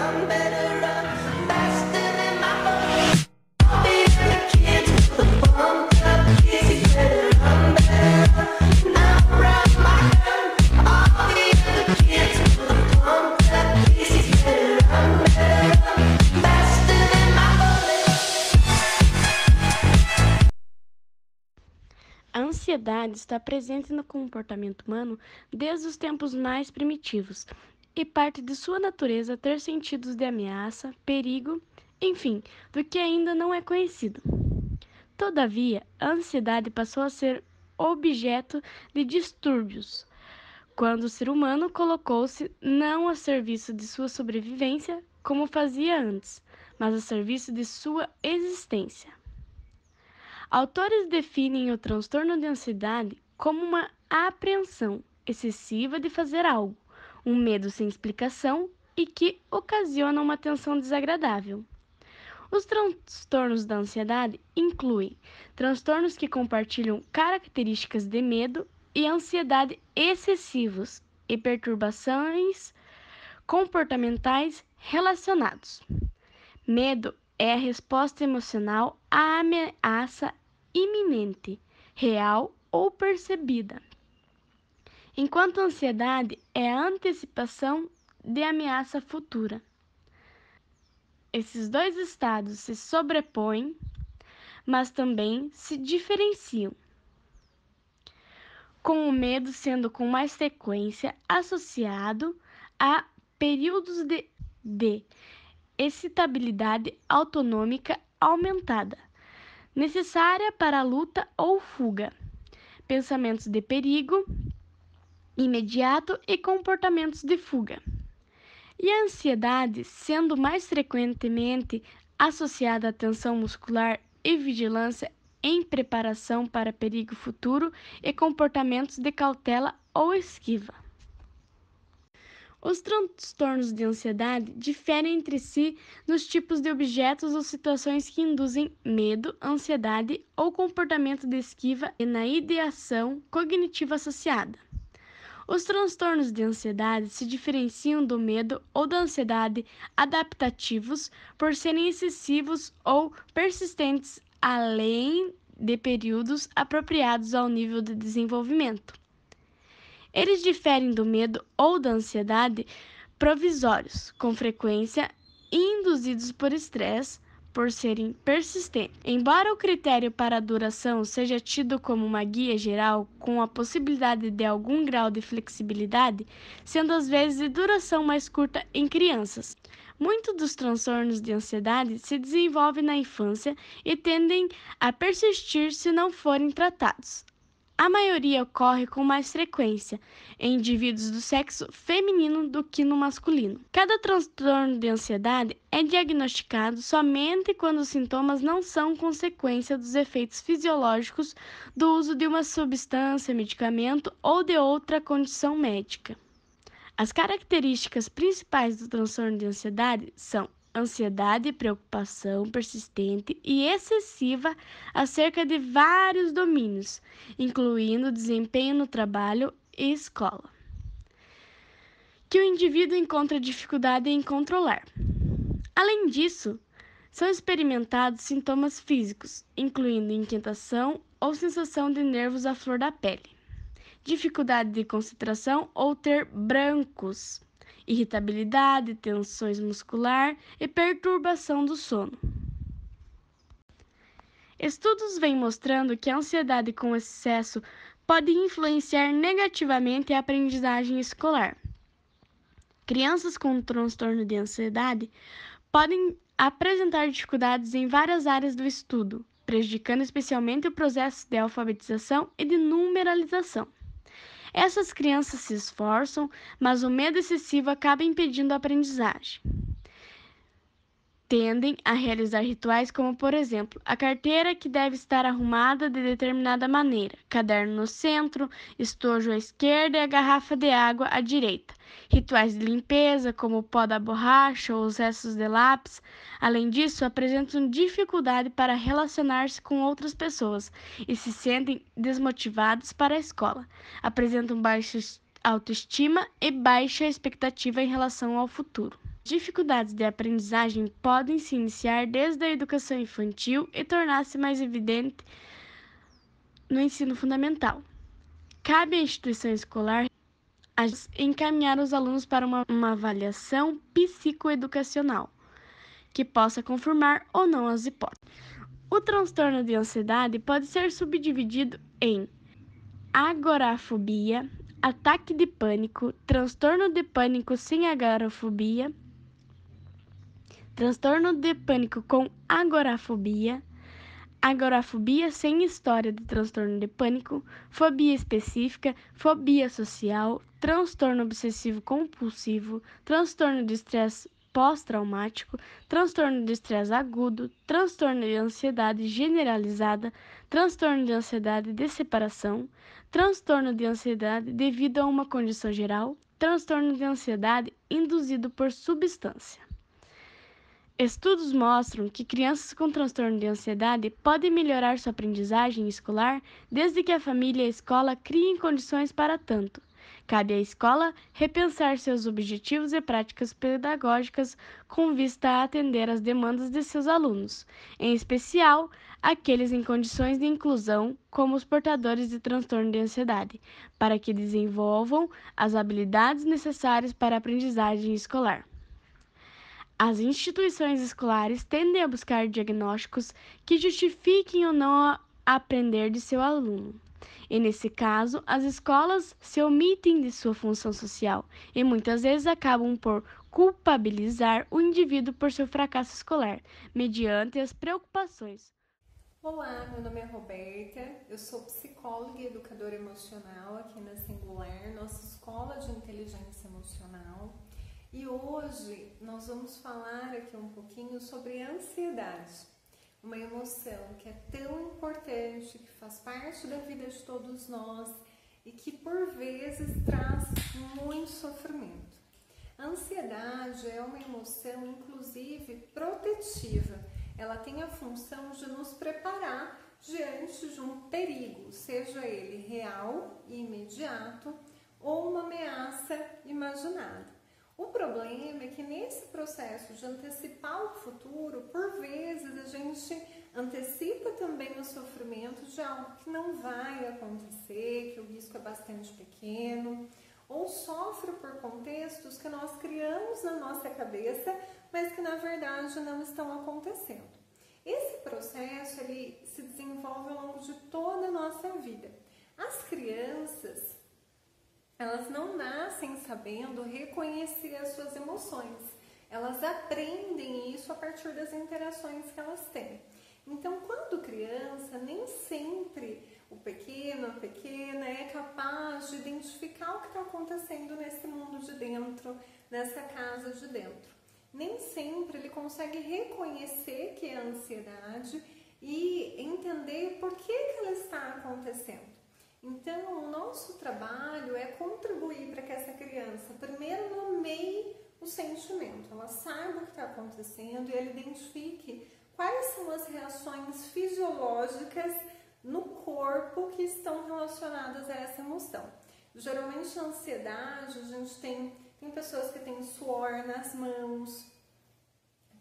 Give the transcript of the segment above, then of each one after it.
run, better run faster than my bullet. All the other kids with the bumped up kids, you better run, better run. I'll run my gun. All the other kids with the bumped up kids, you better run faster than my bullet. A ansiedade está presente no comportamento humano desde os tempos mais primitivos e parte de sua natureza ter sentidos de ameaça, perigo, enfim, do que ainda não é conhecido. Todavia, a ansiedade passou a ser objeto de distúrbios quando o ser humano colocou-se não a serviço de sua sobrevivência, como fazia antes, mas a serviço de sua existência. Autores definem o transtorno de ansiedade como uma apreensão excessiva de fazer algo, um medo sem explicação e que ocasiona uma tensão desagradável. Os transtornos da ansiedade incluem transtornos que compartilham características de medo e ansiedade excessivos e perturbações comportamentais relacionados. Medo é a resposta emocional à ameaça iminente, real ou percebida, enquanto a ansiedade é a antecipação de ameaça futura. Esses dois estados se sobrepõem, mas também se diferenciam, com o medo sendo com mais frequência associado a períodos de excitabilidade autonômica aumentada, necessária para a luta ou fuga, pensamentos de perigo imediato e comportamentos de fuga. E a ansiedade, sendo mais frequentemente associada à tensão muscular e vigilância em preparação para perigo futuro e comportamentos de cautela ou esquiva. Os transtornos de ansiedade diferem entre si nos tipos de objetos ou situações que induzem medo, ansiedade ou comportamento de esquiva e na ideação cognitiva associada. Os transtornos de ansiedade se diferenciam do medo ou da ansiedade adaptativos por serem excessivos ou persistentes além de períodos apropriados ao nível de desenvolvimento. Eles diferem do medo ou da ansiedade provisórios, com frequência induzidos por estresse, por serem persistentes. Embora o critério para a duração seja tido como uma guia geral, com a possibilidade de algum grau de flexibilidade, sendo às vezes de duração mais curta em crianças. Muitos dos transtornos de ansiedade se desenvolvem na infância e tendem a persistir se não forem tratados. A maioria ocorre com mais frequência em indivíduos do sexo feminino do que no masculino. Cada transtorno de ansiedade é diagnosticado somente quando os sintomas não são consequência dos efeitos fisiológicos do uso de uma substância, medicamento ou de outra condição médica. As características principais do transtorno de ansiedade são ansiedade e preocupação persistente e excessiva acerca de vários domínios, incluindo desempenho no trabalho e escola, que o indivíduo encontra dificuldade em controlar. Além disso, são experimentados sintomas físicos, incluindo inquietação ou sensação de nervos à flor da pele, dificuldade de concentração ou ter brancos, irritabilidade, tensões muscular e perturbação do sono. Estudos vêm mostrando que a ansiedade com excesso pode influenciar negativamente a aprendizagem escolar. Crianças com transtorno de ansiedade podem apresentar dificuldades em várias áreas do estudo, prejudicando especialmente o processo de alfabetização e de numeralização. Essas crianças se esforçam, mas o medo excessivo acaba impedindo a aprendizagem. Tendem a realizar rituais como, por exemplo, a carteira que deve estar arrumada de determinada maneira, caderno no centro, estojo à esquerda e a garrafa de água à direita. Rituais de limpeza, como o pó da borracha ou os restos de lápis. Além disso, apresentam dificuldade para relacionar-se com outras pessoas e se sentem desmotivados para a escola. Apresentam baixa autoestima e baixa expectativa em relação ao futuro. Dificuldades de aprendizagem podem se iniciar desde a educação infantil e tornar-se mais evidente no ensino fundamental. Cabe à instituição escolar encaminhar os alunos para uma avaliação psicoeducacional que possa confirmar ou não as hipóteses. O transtorno de ansiedade pode ser subdividido em agorafobia, ataque de pânico, transtorno de pânico sem agorafobia, transtorno de pânico com agorafobia, agorafobia sem história de transtorno de pânico, fobia específica, fobia social, transtorno obsessivo compulsivo, transtorno de estresse pós-traumático, transtorno de estresse agudo, transtorno de ansiedade generalizada, transtorno de ansiedade de separação, transtorno de ansiedade devido a uma condição geral, transtorno de ansiedade induzido por substância. Estudos mostram que crianças com transtorno de ansiedade podem melhorar sua aprendizagem escolar desde que a família e a escola criem condições para tanto. Cabe à escola repensar seus objetivos e práticas pedagógicas com vista a atender às demandas de seus alunos, em especial aqueles em condições de inclusão, como os portadores de transtorno de ansiedade, para que desenvolvam as habilidades necessárias para a aprendizagem escolar. As instituições escolares tendem a buscar diagnósticos que justifiquem ou não aprender de seu aluno. E, nesse caso, as escolas se omitem de sua função social e muitas vezes acabam por culpabilizar o indivíduo por seu fracasso escolar, mediante as preocupações. Olá, meu nome é Roberta, eu sou psicóloga e educadora emocional aqui na Singular, nossa escola de inteligência emocional. E hoje nós vamos falar aqui um pouquinho sobre a ansiedade, uma emoção que é tão importante, que faz parte da vida de todos nós e que por vezes traz muito sofrimento. A ansiedade é uma emoção, inclusive, protetiva. Ela tem a função de nos preparar diante de um perigo, seja ele real e imediato ou uma ameaça imaginada. O problema é que nesse processo de antecipar o futuro, por vezes a gente antecipa também o sofrimento de algo que não vai acontecer, que o risco é bastante pequeno, ou sofre por contextos que nós criamos na nossa cabeça, mas que na verdade não estão acontecendo. Esse processo ele se desenvolve ao longo de toda a nossa vida. As crianças, elas não nascem sabendo reconhecer as suas emoções. Elas aprendem isso a partir das interações que elas têm. Então, quando criança, nem sempre o pequeno, a pequena é capaz de identificar o que está acontecendo nesse mundo de dentro, nessa casa de dentro. Nem sempre ele consegue reconhecer que é a ansiedade e entender por que ela está acontecendo. Então, o nosso trabalho é contribuir para que essa criança primeiro nomeie o sentimento, ela saiba o que está acontecendo e ela identifique quais são as reações fisiológicas no corpo que estão relacionadas a essa emoção. Geralmente, a ansiedade, a gente tem pessoas que têm suor nas mãos,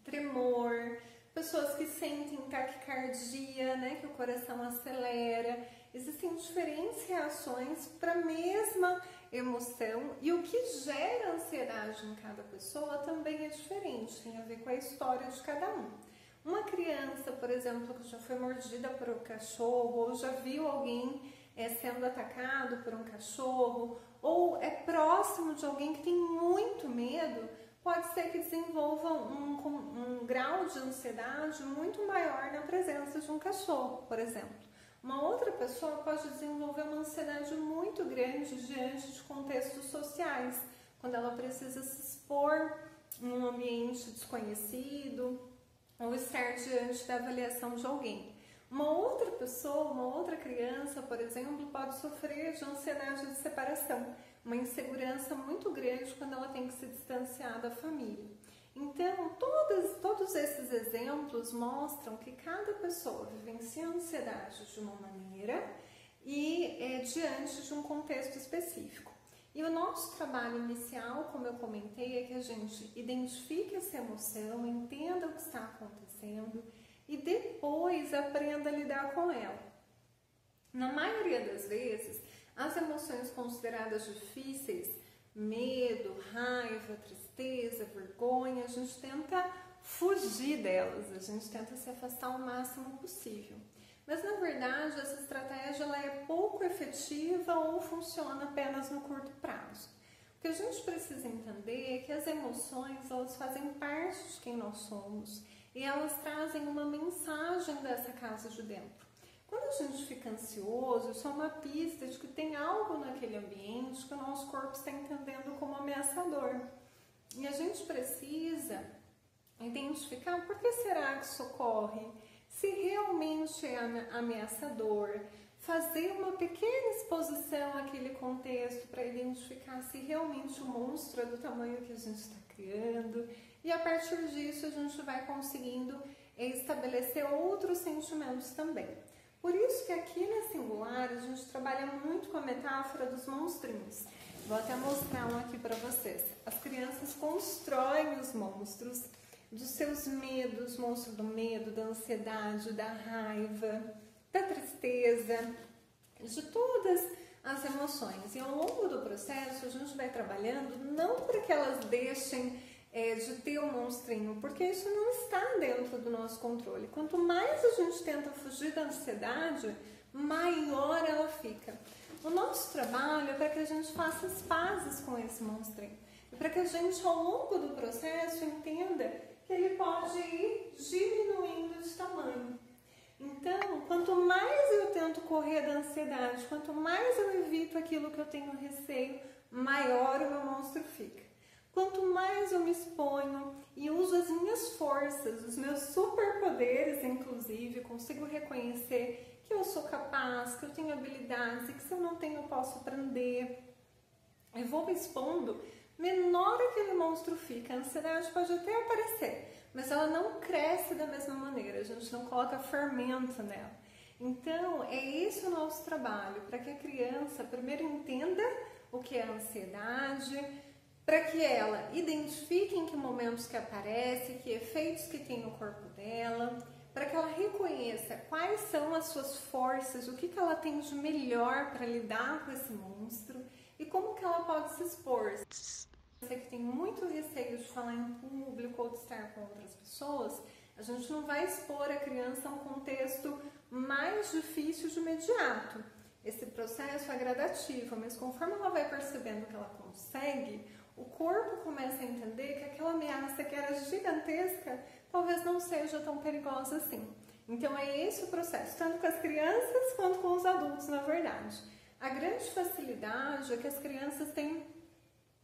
tremor, pessoas que sentem taquicardia, né, que o coração acelera. Existem diferentes reações para a mesma emoção e o que gera ansiedade em cada pessoa também é diferente, tem a ver com a história de cada um. Uma criança, por exemplo, que já foi mordida por um cachorro ou já viu alguém sendo atacado por um cachorro ou é próximo de alguém que tem muito medo, pode ser que desenvolva um grau de ansiedade muito maior na presença de um cachorro, por exemplo. Uma outra pessoa pode desenvolver uma ansiedade muito grande diante de contextos sociais, quando ela precisa se expor em um ambiente desconhecido ou estar diante da avaliação de alguém. Uma outra pessoa, uma outra criança, por exemplo, pode sofrer de ansiedade de separação, uma insegurança muito grande quando ela tem que se distanciar da família. Então, todos esses exemplos mostram que cada pessoa vivencia a ansiedade de uma maneira e diante de um contexto específico. E o nosso trabalho inicial, como eu comentei, é que a gente identifique essa emoção, entenda o que está acontecendo e depois aprenda a lidar com ela. Na maioria das vezes, as emoções consideradas difíceis, medo, raiva, tristeza, vergonha, a gente tenta fugir delas, a gente tenta se afastar o máximo possível. Mas na verdade essa estratégia ela é pouco efetiva ou funciona apenas no curto prazo. O que a gente precisa entender é que as emoções elas fazem parte de quem nós somos e elas trazem uma mensagem dessa casa de dentro. Quando a gente fica ansioso, isso é uma pista de que tem algo naquele ambiente que o nosso corpo está entendendo como ameaçador. E a gente precisa identificar por que será que isso ocorre, se realmente é ameaçador, fazer uma pequena exposição àquele contexto para identificar se realmente o monstro é do tamanho que a gente está criando e a partir disso a gente vai conseguindo estabelecer outros sentimentos também. Por isso que aqui na Singular a gente trabalha muito com a metáfora dos monstrinhos. Vou até mostrar um aqui para vocês. As crianças constroem os monstros dos seus medos, monstro do medo, da ansiedade, da raiva, da tristeza, de todas as emoções. E ao longo do processo a gente vai trabalhando não para que elas deixem de ter um monstrinho, porque isso não está dentro do nosso controle. Quanto mais a gente tenta fugir da ansiedade, maior ela fica. O nosso trabalho é para que a gente faça as pazes com esse monstrinho. E para que a gente, ao longo do processo, entenda que ele pode ir diminuindo de tamanho. Então, quanto mais eu tento correr da ansiedade, quanto mais eu evito aquilo que eu tenho receio, maior o meu monstro fica. Quanto mais eu me exponho e uso as minhas forças, os meus superpoderes, inclusive, consigo reconhecer que eu sou capaz, que eu tenho habilidades e que se eu não tenho eu posso aprender, eu vou me expondo, menor aquele monstro fica. A ansiedade pode até aparecer, mas ela não cresce da mesma maneira, a gente não coloca fermento nela. Então, é esse o nosso trabalho, para que a criança primeiro entenda o que é a ansiedade, para que ela identifique em que momentos que aparece, que efeitos que tem no corpo dela, para que ela reconheça quais são as suas forças, o que ela tem de melhor para lidar com esse monstro e como que ela pode se expor. Você que tem muito receio de falar em público ou de estar com outras pessoas, a gente não vai expor a criança a um contexto mais difícil de imediato. Esse processo é gradativo, mas conforme ela vai percebendo que ela consegue, o corpo começa a entender que aquela ameaça que era gigantesca talvez não seja tão perigosa assim. Então é esse o processo, tanto com as crianças quanto com os adultos, na verdade. A grande facilidade é que as crianças têm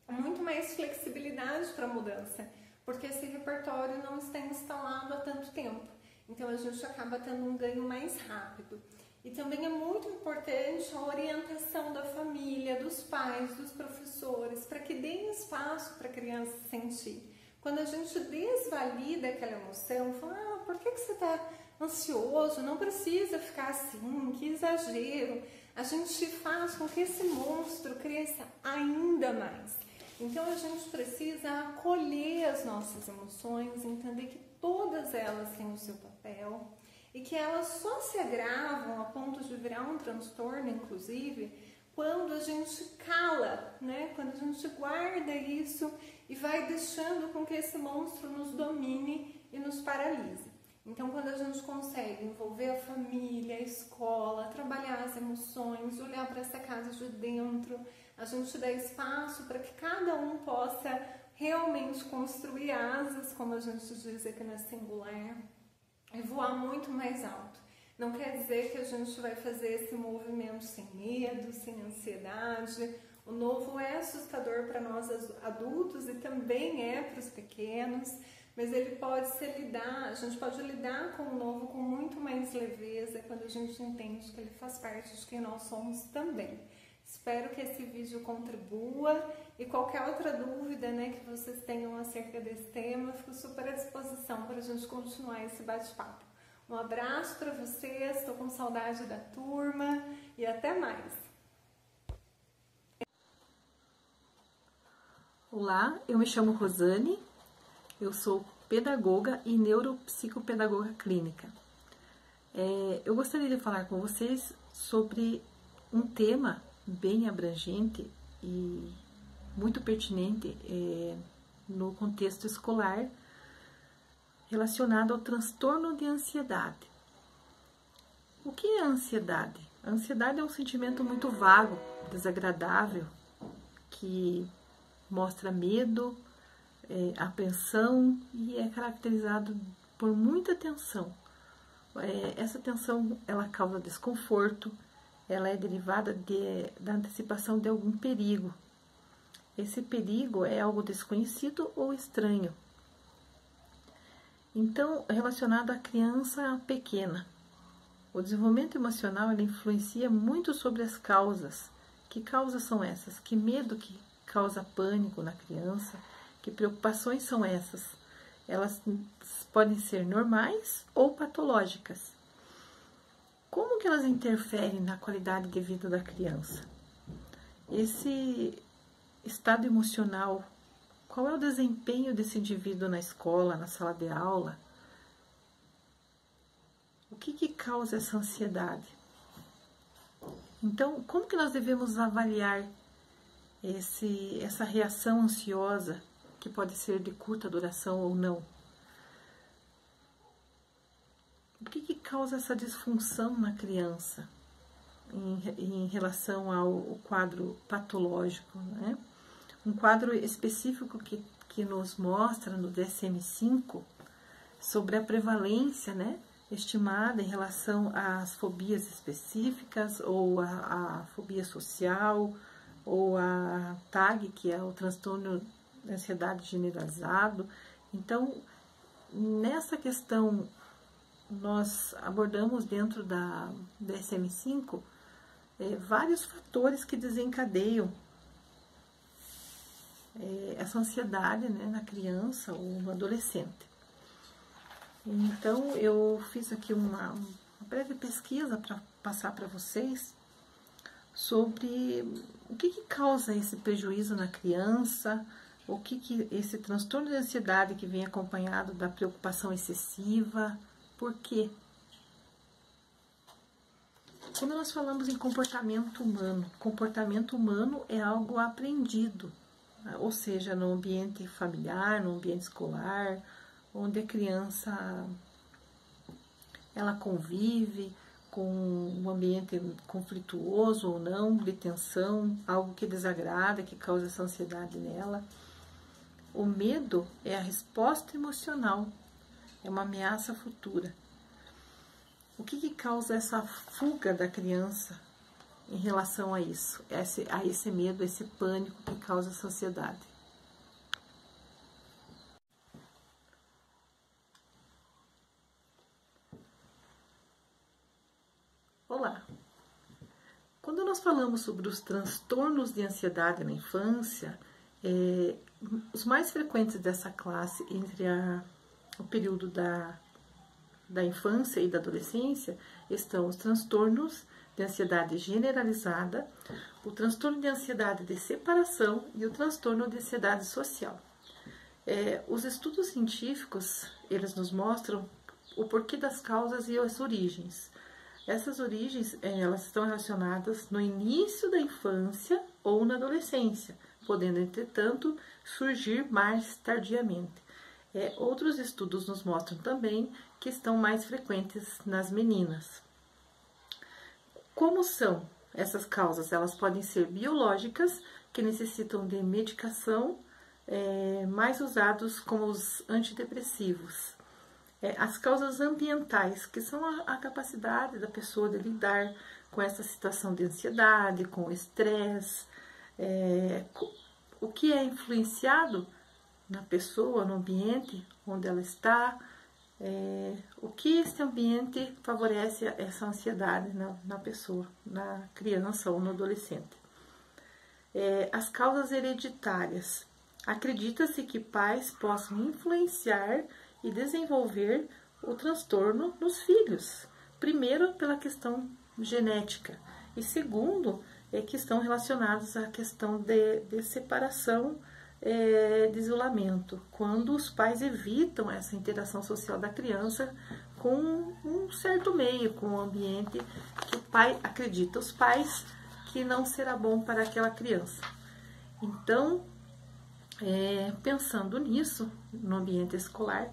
muito mais flexibilidade para a mudança, porque esse repertório não está instalado há tanto tempo. Então a gente acaba tendo um ganho mais rápido. E também é muito importante a orientação da família, dos pais, dos professores, para que deem espaço para a criança sentir. Quando a gente desvalida aquela emoção, fala, por que você está ansioso? Não precisa ficar assim, que exagero. A gente faz com que esse monstro cresça ainda mais. Então a gente precisa acolher as nossas emoções, entender que todas elas têm o seu papel, e que elas só se agravam a ponto de virar um transtorno, inclusive, quando a gente cala, né? Quando a gente guarda isso e vai deixando com que esse monstro nos domine e nos paralise. Então, quando a gente consegue envolver a família, a escola, trabalhar as emoções, olhar para essa casa de dentro, a gente dá espaço para que cada um possa realmente construir asas, como a gente diz aqui na Singular, e voar muito mais alto. Não quer dizer que a gente vai fazer esse movimento sem medo, sem ansiedade. O novo é assustador para nós adultos e também é para os pequenos, mas ele pode a gente pode lidar com o novo com muito mais leveza quando a gente entende que ele faz parte de quem nós somos também. Espero que esse vídeo contribua e qualquer outra dúvida, né, que vocês tenham acerca desse tema, fico super à disposição para a gente continuar esse bate-papo. Um abraço para vocês, estou com saudade da turma e até mais! Olá, eu me chamo Rosane, eu sou pedagoga e neuropsicopedagoga clínica. Eu gostaria de falar com vocês sobre um tema bem abrangente e muito pertinente no contexto escolar, relacionado ao transtorno de ansiedade. O que é a ansiedade? A ansiedade é um sentimento muito vago, desagradável, que mostra medo, apreensão e é caracterizado por muita tensão. Essa tensão, ela causa desconforto, ela é derivada da antecipação de algum perigo. Esse perigo é algo desconhecido ou estranho. Então, relacionado à criança pequena. O desenvolvimento emocional, ele influencia muito sobre as causas. Que causas são essas? Que medo que causa pânico na criança? Que preocupações são essas? Elas podem ser normais ou patológicas. Como que elas interferem na qualidade de vida da criança? Esse estado emocional, qual é o desempenho desse indivíduo na escola, na sala de aula? O que causa essa ansiedade? Então, como que nós devemos avaliar essa reação ansiosa, que pode ser de curta duração ou não? O que causa essa disfunção na criança em relação ao quadro patológico, né? Um quadro específico que nos mostra no DSM-5 sobre a prevalência, né, estimada em relação às fobias específicas, ou a fobia social, ou a TAG, que é o transtorno de ansiedade generalizado. Então, nessa questão, nós abordamos dentro da DSM-5 vários fatores que desencadeiam essa ansiedade, né, na criança ou no adolescente. Então, eu fiz aqui uma breve pesquisa para passar para vocês sobre o que causa esse prejuízo na criança, o que esse transtorno de ansiedade que vem acompanhado da preocupação excessiva, por quê? Quando nós falamos em comportamento humano é algo aprendido, ou seja, no ambiente familiar, no ambiente escolar, onde a criança ela convive com um ambiente conflituoso ou não, de tensão, algo que desagrada, que causa essa ansiedade nela. O medo é a resposta emocional, é uma ameaça futura. O que causa essa fuga da criança em relação a isso, a esse medo, esse pânico que causa essa ansiedade? Olá! Quando nós falamos sobre os transtornos de ansiedade na infância, os mais frequentes dessa classe entre o período da infância e da adolescência estão os transtornos de ansiedade generalizada, o transtorno de ansiedade de separação e o transtorno de ansiedade social. Os estudos científicos, eles nos mostram o porquê das causas e as origens. Essas origens, elas estão relacionadas no início da infância ou na adolescência, podendo, entretanto, surgir mais tardiamente. Outros estudos nos mostram também que estão mais frequentes nas meninas. Como são essas causas? Elas podem ser biológicas, que necessitam de medicação, mais usados como os antidepressivos. As causas ambientais, que são a capacidade da pessoa de lidar com essa situação de ansiedade, com o estresse, o que é influenciado na pessoa, no ambiente onde ela está, o que esse ambiente favorece essa ansiedade na pessoa, na criança ou no adolescente. As causas hereditárias. Acredita-se que pais possam influenciar e desenvolver o transtorno nos filhos. Primeiro, pela questão genética, e segundo, que estão relacionados à questão de separação de isolamento, quando os pais evitam essa interação social da criança com um certo meio, com um ambiente que o pai acredita, os pais, que não será bom para aquela criança. Então, pensando nisso, no ambiente escolar,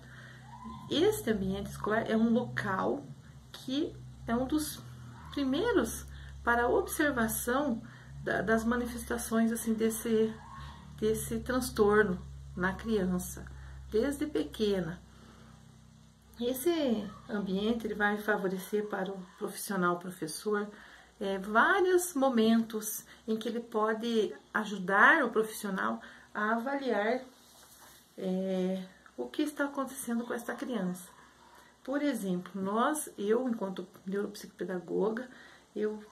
este ambiente escolar é um local que é um dos primeiros para a observação das manifestações assim, desse transtorno na criança, desde pequena. Esse ambiente ele vai favorecer para o profissional, professor, vários momentos em que ele pode ajudar o profissional a avaliar o que está acontecendo com essa criança. Por exemplo, eu enquanto neuropsicopedagoga, eu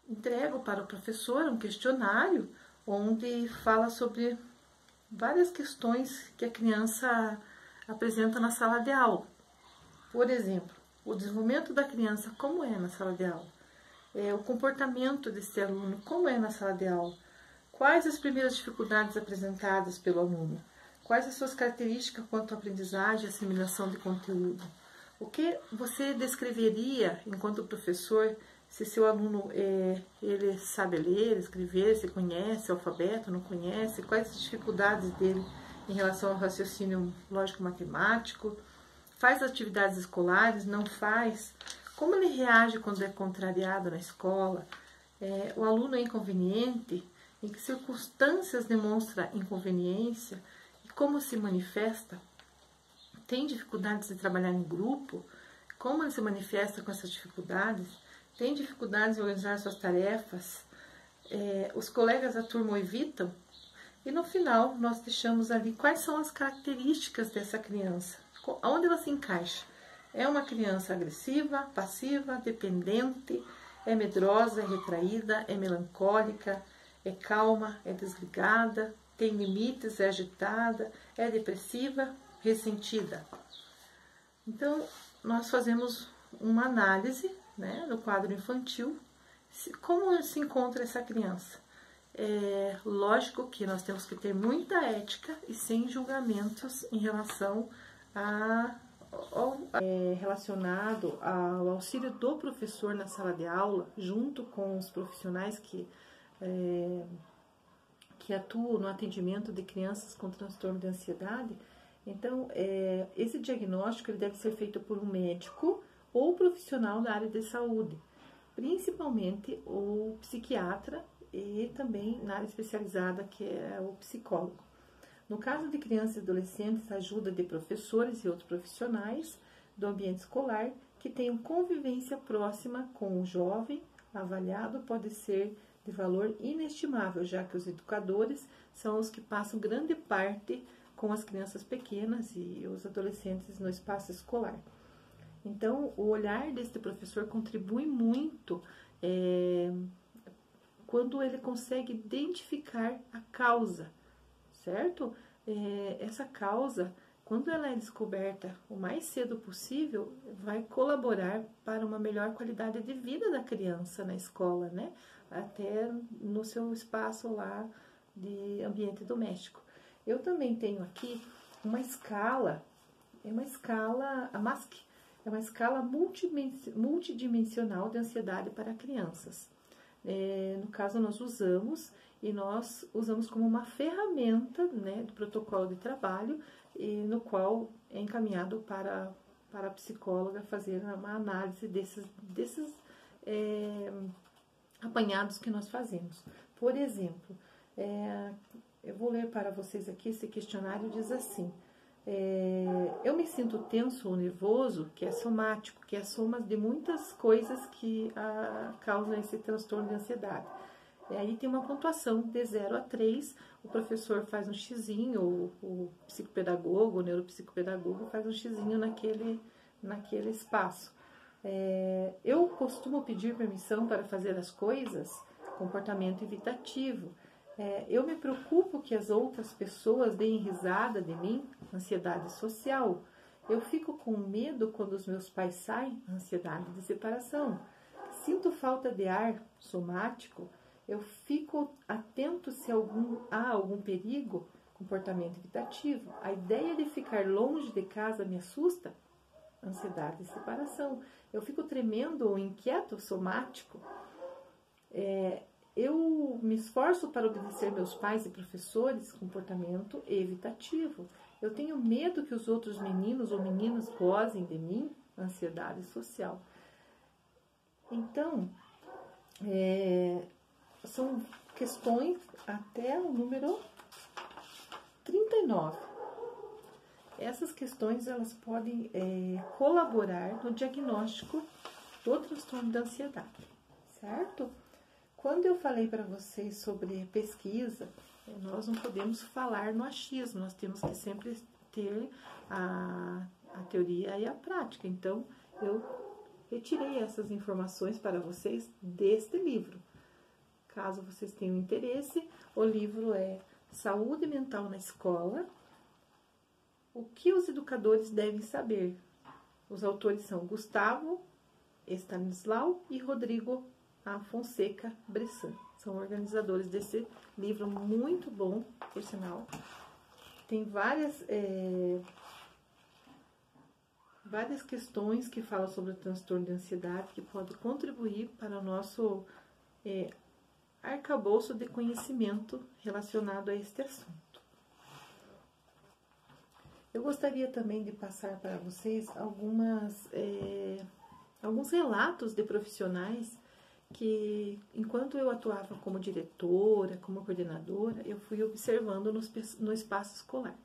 entrego para o professor um questionário onde fala sobre várias questões que a criança apresenta na sala de aula. Por exemplo, o desenvolvimento da criança, como é na sala de aula? O comportamento desse aluno, como é na sala de aula? Quais as primeiras dificuldades apresentadas pelo aluno? Quais as suas características quanto à aprendizagem e assimilação de conteúdo? O que você descreveria enquanto professor se seu aluno ele sabe ler, escrever, se conhece o alfabeto, não conhece, quais as dificuldades dele em relação ao raciocínio lógico-matemático, faz atividades escolares, não faz, como ele reage quando é contrariado na escola, o aluno é inconveniente, em que circunstâncias demonstra inconveniência e como se manifesta, tem dificuldades de trabalhar em grupo, como ele se manifesta com essas dificuldades, tem dificuldades em organizar suas tarefas, os colegas da turma o evitam, e no final nós deixamos ali quais são as características dessa criança, onde ela se encaixa. É uma criança agressiva, passiva, dependente, é medrosa, é retraída, é melancólica, é calma, é desligada, tem limites, é agitada, é depressiva, ressentida. Então, nós fazemos uma análise, né, no quadro infantil, como se encontra essa criança. Lógico que nós temos que ter muita ética e sem julgamentos em relação relacionado ao auxílio do professor na sala de aula, junto com os profissionais que atuam no atendimento de crianças com transtorno de ansiedade. Então, esse diagnóstico ele deve ser feito por um médico ou profissional da área de saúde, principalmente o psiquiatra e também na área especializada que é o psicólogo. No caso de crianças e adolescentes, a ajuda de professores e outros profissionais do ambiente escolar que tenham convivência próxima com o jovem avaliado pode ser de valor inestimável, já que os educadores são os que passam grande parte com as crianças pequenas e os adolescentes no espaço escolar. Então, o olhar deste professor contribui muito quando ele consegue identificar a causa, certo? Essa causa, quando ela é descoberta o mais cedo possível, vai colaborar para uma melhor qualidade de vida da criança na escola, né? Até no seu espaço lá de ambiente doméstico. Eu também tenho aqui uma escala, a MASC, é uma escala multidimensional de ansiedade para crianças. No caso, nós usamos como uma ferramenta, né, do protocolo de trabalho, no qual é encaminhado para a psicóloga fazer uma análise desses apanhados que nós fazemos. Por exemplo, eu vou ler para vocês aqui, esse questionário diz assim: eu me sinto tenso ou nervoso, que é somático, que é a soma de muitas coisas que causam esse transtorno de ansiedade. Aí tem uma pontuação de 0 a 3, o professor faz um xizinho, o psicopedagogo, o neuropsicopedagogo faz um xizinho naquele espaço. Eu costumo pedir permissão para fazer as coisas, comportamento evitativo. Eu me preocupo que as outras pessoas deem risada de mim, ansiedade social. Eu fico com medo quando os meus pais saem, ansiedade de separação. Sinto falta de ar, somático. Eu fico atento se há algum perigo, comportamento evitativo. A ideia de ficar longe de casa me assusta, ansiedade e separação. Eu fico tremendo ou inquieto, somático. Eu me esforço para obedecer meus pais e professores, comportamento evitativo. Eu tenho medo que os outros meninos ou meninas gozem de mim, ansiedade social. Então, são questões até o número 39. Essas questões elas podem colaborar no diagnóstico do transtorno da ansiedade, certo? Quando eu falei para vocês sobre pesquisa, nós não podemos falar no achismo, nós temos que sempre ter a teoria e a prática. Então, eu retirei essas informações para vocês deste livro. Caso vocês tenham interesse, o livro é Saúde Mental na Escola, o que os educadores devem saber. Os autores são Gustavo Stanislau e Rodrigo Fonseca Bressan. São organizadores desse livro muito bom, por sinal. Tem várias questões que falam sobre o transtorno de ansiedade que podem contribuir para o nosso arcabouço de conhecimento relacionado a este assunto. Eu gostaria também de passar para vocês alguns relatos de profissionais que, enquanto eu atuava como diretora, como coordenadora, eu fui observando no espaço escolar.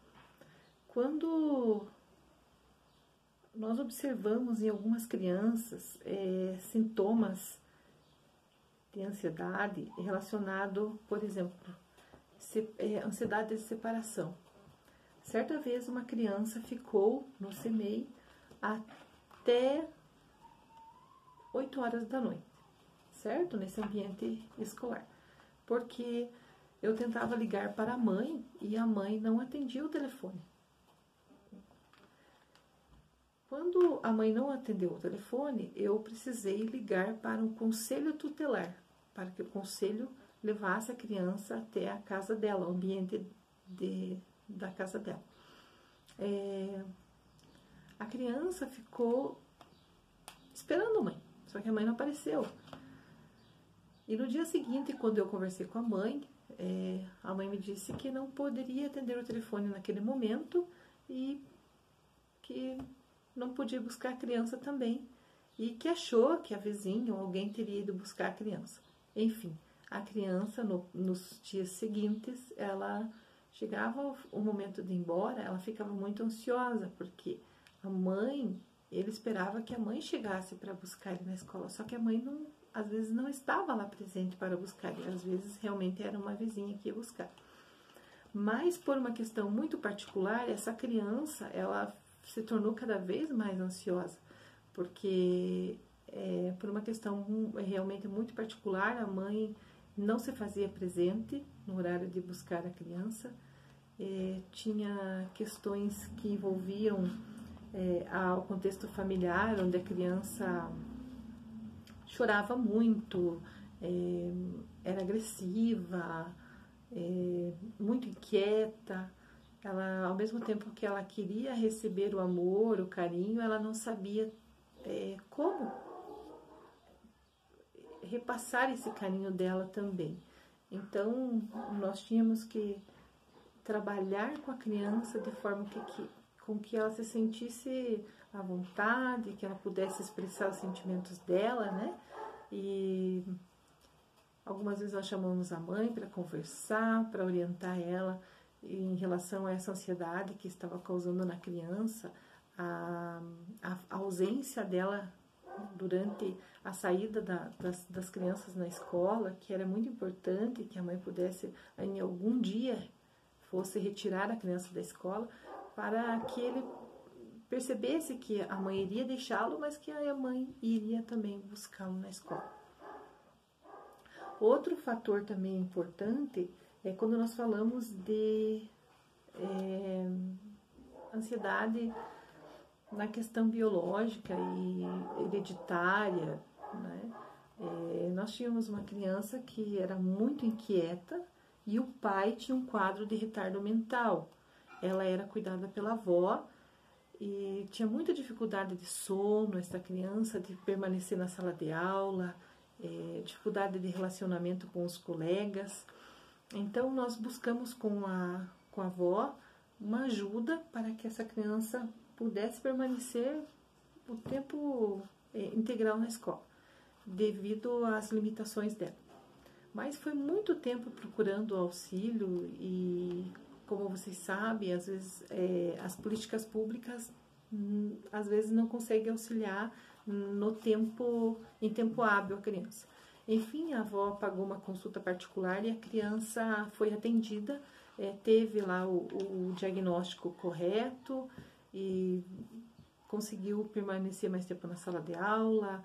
Quando nós observamos em algumas crianças sintomas de ansiedade relacionado, por exemplo, ansiedade de separação. Certa vez uma criança ficou no CMEI até 8 horas da noite, certo? Nesse ambiente escolar. Porque eu tentava ligar para a mãe e a mãe não atendia o telefone. Quando a mãe não atendeu o telefone, eu precisei ligar para um conselho tutelar, para que o conselho levasse a criança até a casa dela, o ambiente da casa dela. A criança ficou esperando a mãe, só que a mãe não apareceu. E no dia seguinte, quando eu conversei com a mãe me disse que não poderia atender o telefone naquele momento e que não podia buscar a criança também. E que achou que a vizinha ou alguém teria ido buscar a criança. Enfim, a criança, nos dias seguintes, ela chegava o momento de ir embora, ela ficava muito ansiosa, porque ele esperava que a mãe chegasse para buscar ele na escola, só que a mãe às vezes não estava lá presente para buscar ele, às vezes realmente era uma vizinha que ia buscar. Mas por uma questão muito particular, essa criança, ela se tornou cada vez mais ansiosa, porque por uma questão realmente muito particular, a mãe não se fazia presente no horário de buscar a criança, tinha questões que envolviam ao contexto familiar, onde a criança chorava muito, era agressiva, muito inquieta. Ela, ao mesmo tempo que ela queria receber o amor, o carinho, ela não sabia como repassar esse carinho dela também. Então, nós tínhamos que trabalhar com a criança de forma com que ela se sentisse à vontade, que ela pudesse expressar os sentimentos dela, né? E algumas vezes nós chamamos a mãe para conversar, para orientar ela em relação a essa ansiedade que estava causando na criança, a ausência dela durante a saída das crianças na escola, que era muito importante que a mãe pudesse, em algum dia, fosse retirar a criança da escola, para que ele percebesse que a mãe iria deixá-lo, mas que a mãe iria também buscá-lo na escola. Outro fator também importante é quando nós falamos de ansiedade na questão biológica e hereditária, né? Nós tínhamos uma criança que era muito inquieta e o pai tinha um quadro de retardo mental. Ela era cuidada pela avó e tinha muita dificuldade de sono, essa criança, de permanecer na sala de aula, dificuldade de relacionamento com os colegas. Então, nós buscamos com a avó uma ajuda para que essa criança pudesse permanecer o tempo integral na escola, devido às limitações dela. Mas foi muito tempo procurando auxílio e, como vocês sabem, às vezes as políticas públicas às vezes não conseguem auxiliar em tempo hábil a criança. Enfim, a avó pagou uma consulta particular e a criança foi atendida, teve lá o diagnóstico correto e conseguiu permanecer mais tempo na sala de aula,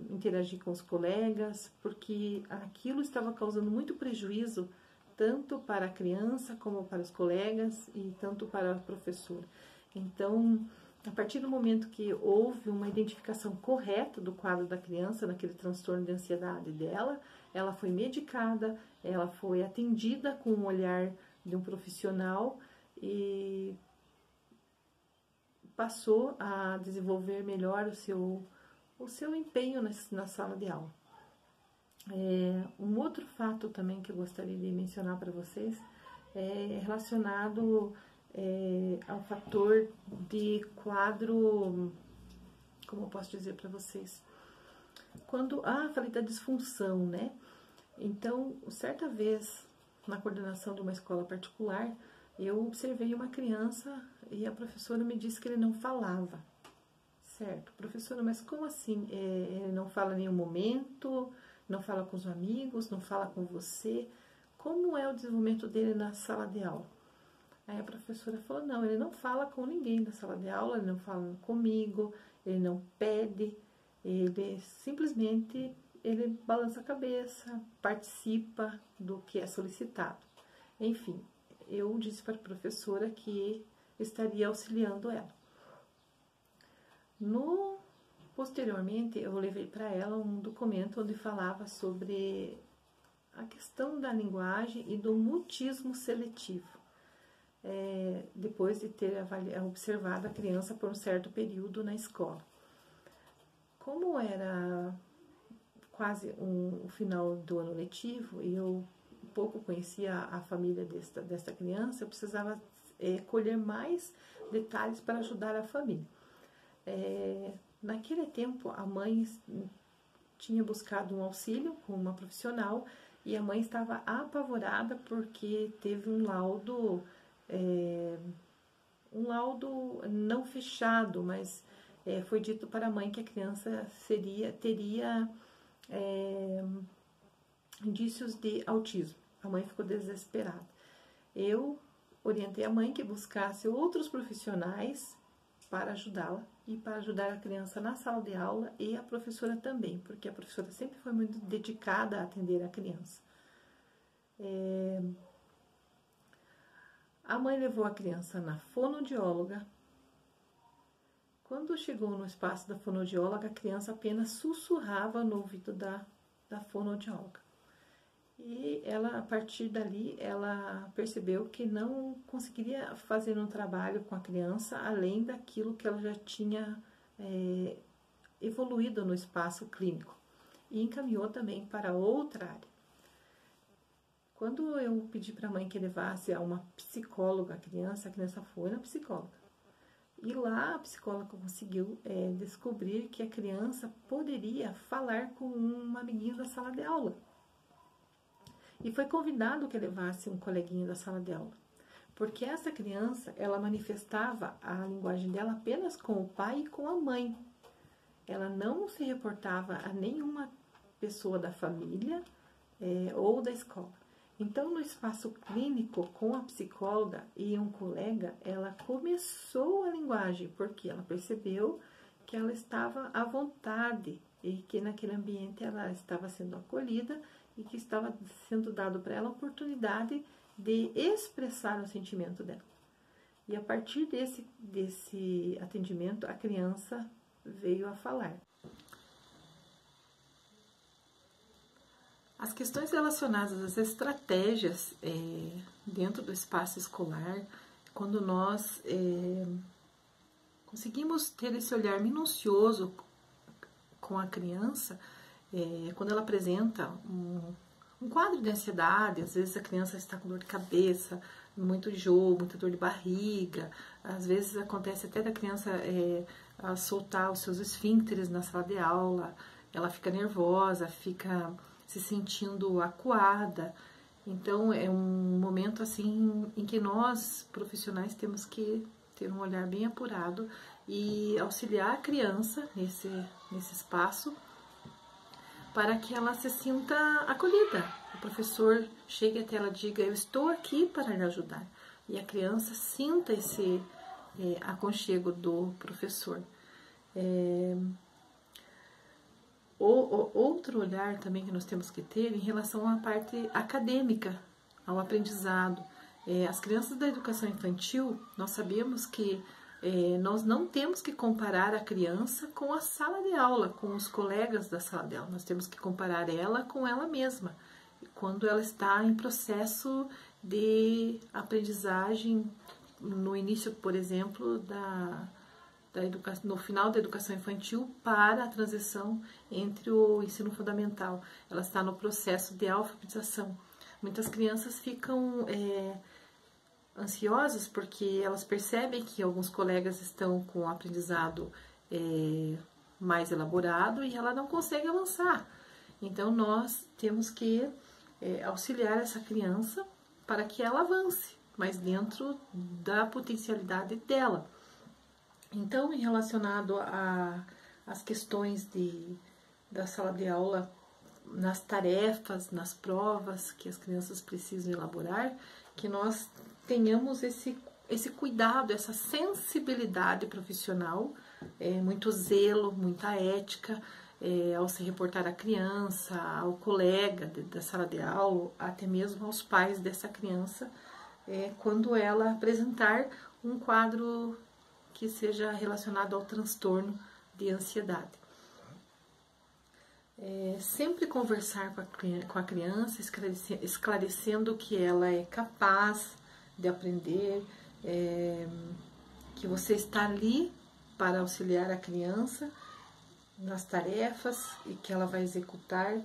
interagir com os colegas, porque aquilo estava causando muito prejuízo tanto para a criança como para os colegas e tanto para a professora. Então, a partir do momento que houve uma identificação correta do quadro da criança, naquele transtorno de ansiedade dela, ela foi medicada, ela foi atendida com o olhar de um profissional e passou a desenvolver melhor o seu empenho na sala de aula. Um outro fato também que eu gostaria de mencionar para vocês é relacionado ao fator de quadro, como eu posso dizer para vocês, falei da disfunção, né? Então, certa vez, na coordenação de uma escola particular, eu observei uma criança e a professora me disse que ele não falava. Certo, professora, mas como assim? Ele não fala em nenhum momento, não fala com os amigos, não fala com você? Como é o desenvolvimento dele na sala de aula? Aí a professora falou, não, ele não fala com ninguém na sala de aula, ele não fala comigo, ele não pede, ele simplesmente balança a cabeça, participa do que é solicitado. Enfim, eu disse para a professora que estaria auxiliando ela. Posteriormente, eu levei para ela um documento onde falava sobre a questão da linguagem e do mutismo seletivo. Depois de ter observado a criança por um certo período na escola. Como era quase o final do ano letivo e eu pouco conhecia a família desta criança, eu precisava colher mais detalhes para ajudar a família. Naquele tempo, a mãe tinha buscado um auxílio com uma profissional e a mãe estava apavorada porque teve um laudo não fechado, mas foi dito para a mãe que a criança teria indícios de autismo. A mãe ficou desesperada. Eu orientei a mãe que buscasse outros profissionais para ajudá-la e para ajudar a criança na sala de aula e a professora também, porque a professora sempre foi muito dedicada a atender a criança. A mãe levou a criança na fonoaudióloga. Quando chegou no espaço da fonoaudióloga, a criança apenas sussurrava no ouvido da fonoaudióloga. E ela, a partir dali, ela percebeu que não conseguiria fazer um trabalho com a criança além daquilo que ela já tinha evoluído no espaço clínico. E encaminhou também para outra área. Quando eu pedi para a mãe que levasse a uma psicóloga a criança foi na psicóloga. E lá a psicóloga conseguiu descobrir que a criança poderia falar com um amiguinho da sala de aula. E foi convidado que levasse um coleguinha da sala de aula. Porque essa criança, ela manifestava a linguagem dela apenas com o pai e com a mãe. Ela não se reportava a nenhuma pessoa da família ou da escola. Então, no espaço clínico, com a psicóloga e um colega, ela começou a linguagem, porque ela percebeu que ela estava à vontade e que naquele ambiente ela estava sendo acolhida e que estava sendo dado para ela a oportunidade de expressar o sentimento dela. E a partir desse atendimento, a criança veio a falar. As questões relacionadas às estratégias dentro do espaço escolar, quando nós conseguimos ter esse olhar minucioso com a criança, quando ela apresenta um quadro de ansiedade, às vezes a criança está com dor de cabeça, muito enjoo, muita dor de barriga, às vezes acontece até da criança soltar os seus esfíncteres na sala de aula, ela fica nervosa, fica se sentindo acuada. Então é um momento assim em que nós, profissionais, temos que ter um olhar bem apurado e auxiliar a criança nesse espaço para que ela se sinta acolhida. O professor chegue até ela e diga: eu estou aqui para lhe ajudar. E a criança sinta esse aconchego do professor. Outro olhar também que nós temos que ter em relação à parte acadêmica, ao aprendizado. As crianças da educação infantil, nós sabemos que nós não temos que comparar a criança com a sala de aula, com os colegas da sala de aula. Nós temos que comparar ela com ela mesma, quando ela está em processo de aprendizagem, no início, por exemplo, no final da educação infantil para a transição entre o ensino fundamental. Ela está no processo de alfabetização. Muitas crianças ficam ansiosas porque elas percebem que alguns colegas estão com o aprendizado mais elaborado e ela não consegue avançar. Então, nós temos que auxiliar essa criança para que ela avance, mas dentro da potencialidade dela. Então, relacionado às questões da sala de aula, nas tarefas, nas provas que as crianças precisam elaborar, que nós tenhamos esse cuidado, essa sensibilidade profissional, muito zelo, muita ética, ao se reportar à criança, ao colega da sala de aula, até mesmo aos pais dessa criança, quando ela apresentar um quadro que seja relacionado ao transtorno de ansiedade. Sempre conversar com a criança, esclarecendo que ela é capaz de aprender, que você está ali para auxiliar a criança nas tarefas e que ela vai executar.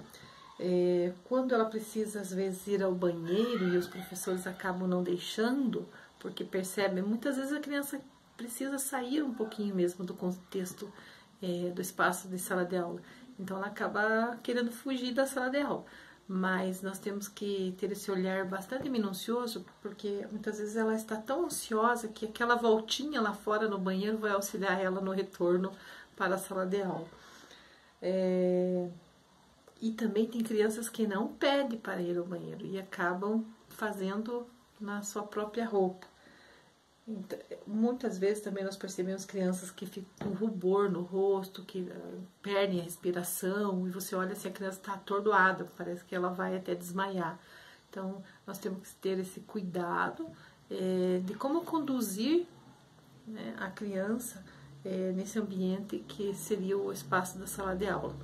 Quando ela precisa, às vezes, ir ao banheiro e os professores acabam não deixando, porque percebem, muitas vezes a criança precisa sair um pouquinho mesmo do contexto do espaço de sala de aula. Então, ela acaba querendo fugir da sala de aula. Mas nós temos que ter esse olhar bastante minucioso, porque muitas vezes ela está tão ansiosa que aquela voltinha lá fora no banheiro vai auxiliar ela no retorno para a sala de aula. E também tem crianças que não pedem para ir ao banheiro e acabam fazendo na sua própria roupa. Então, muitas vezes também nós percebemos crianças que ficam com rubor no rosto, que perdem a respiração, e você olha se a criança está atordoada, parece que ela vai até desmaiar. Então, nós temos que ter esse cuidado de como conduzir, né, a criança nesse ambiente que seria o espaço da sala de aula.